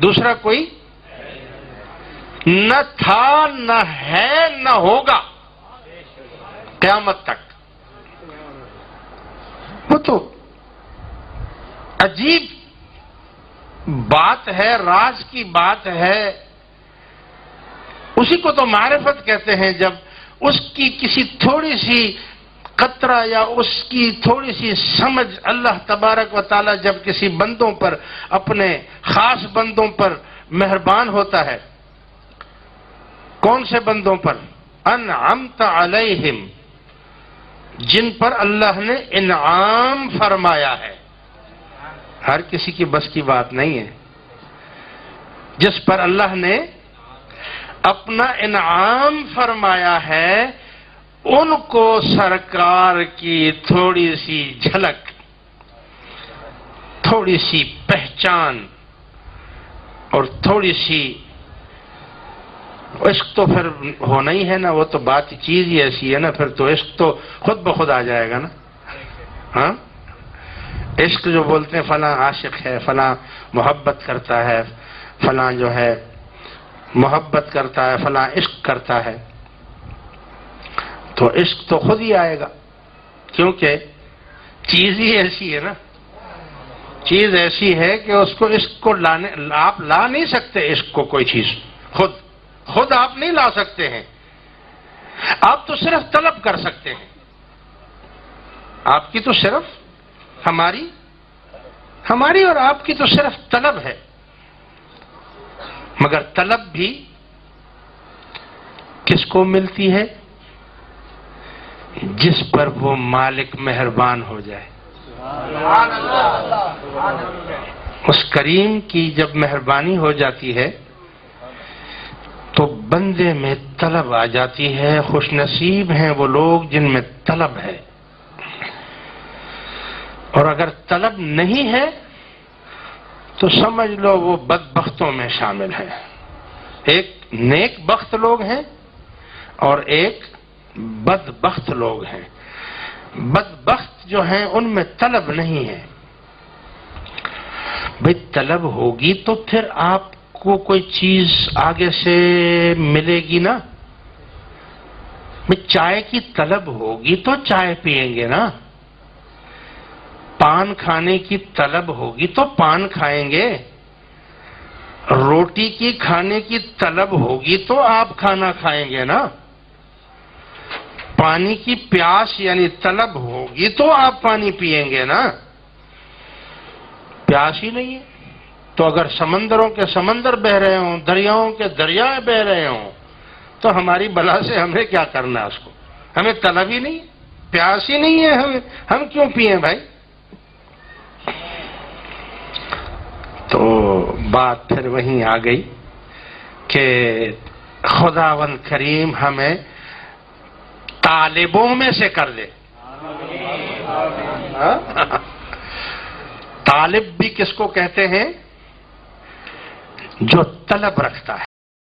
دوسرا کوئی نہ تھا، نہ ہے، نہ ہوگا قیامت تک۔ وہ تو عجیب بات ہے، راز کی بات ہے۔ اسی کو تو معرفت کہتے ہیں، جب اس کی کسی تھوڑی سی قطرہ یا اس کی تھوڑی سی سمجھ اللہ تبارک و تعالی جب کسی بندوں پر، اپنے خاص بندوں پر مہربان ہوتا ہے۔ کون سے بندوں پر؟ انعمت علیہم، جن پر اللہ نے انعام فرمایا ہے۔ ہر کسی کی بس کی بات نہیں ہے۔ جس پر اللہ نے اپنا انعام فرمایا ہے، ان کو سرکار کی تھوڑی سی جھلک، تھوڑی سی پہچان اور تھوڑی سی عشق تو پھر ہونا ہی ہے نا، وہ تو بات چیز ہی ایسی ہے نا، پھر تو عشق تو خود بخود آ جائے گا نا۔ ہاں، عشق جو بولتے ہیں فلاں عاشق ہے، فلاں محبت کرتا ہے، فلاں جو ہے محبت کرتا ہے، فلاں عشق کرتا ہے، تو عشق تو خود ہی آئے گا، کیونکہ چیز ہی ایسی ہے نا، چیز ایسی ہے کہ اس کو عشق کو لانے، آپ لا نہیں سکتے عشق کو، کوئی چیز خود آپ نہیں لا سکتے ہیں، آپ تو صرف طلب کر سکتے ہیں۔ آپ کی تو صرف ہماری اور آپ کی تو صرف طلب ہے، مگر طلب بھی کس کو ملتی ہے؟ جس پر وہ مالک مہربان ہو جائے۔ اس کریم کی جب مہربانی ہو جاتی ہے تو بندے میں طلب آ جاتی ہے۔ خوش نصیب ہیں وہ لوگ جن میں طلب ہے، اور اگر طلب نہیں ہے تو سمجھ لو وہ بدبختوں میں شامل ہے۔ ایک نیک بخت لوگ ہیں اور ایک بدبخت لوگ ہیں۔ بدبخت جو ہیں ان میں طلب نہیں ہے۔ بھئی طلب ہوگی تو پھر آپ کو کوئی چیز آگے سے ملے گی نا۔ بھئی چائے کی طلب ہوگی تو چائے پیئیں گے نا، پان کھانے کی طلب ہوگی تو پان کھائیں گے، روٹی کی کھانے کی طلب ہوگی تو آپ کھانا کھائیں گے نا، پانی کی پیاس یعنی طلب ہوگی تو آپ پانی پیئیں گے نا۔ پیاس ہی نہیں ہے تو اگر سمندروں کے سمندر بہ رہے ہوں، دریاؤں کے دریائے بہ رہے ہوں، تو ہماری بلا سے ہمیں کیا کرنا ہے؟ اس کو ہمیں طلب ہی نہیں، پیاس ہی نہیں ہے، ہم کیوں پیئیں بھائی؟ تو بات پھر وہیں آ گئی کہ خداوند کریم ہمیں طالبوں میں سے کر دے۔ طالب بھی کس کو کہتے ہیں؟ جو طلب رکھتا ہے۔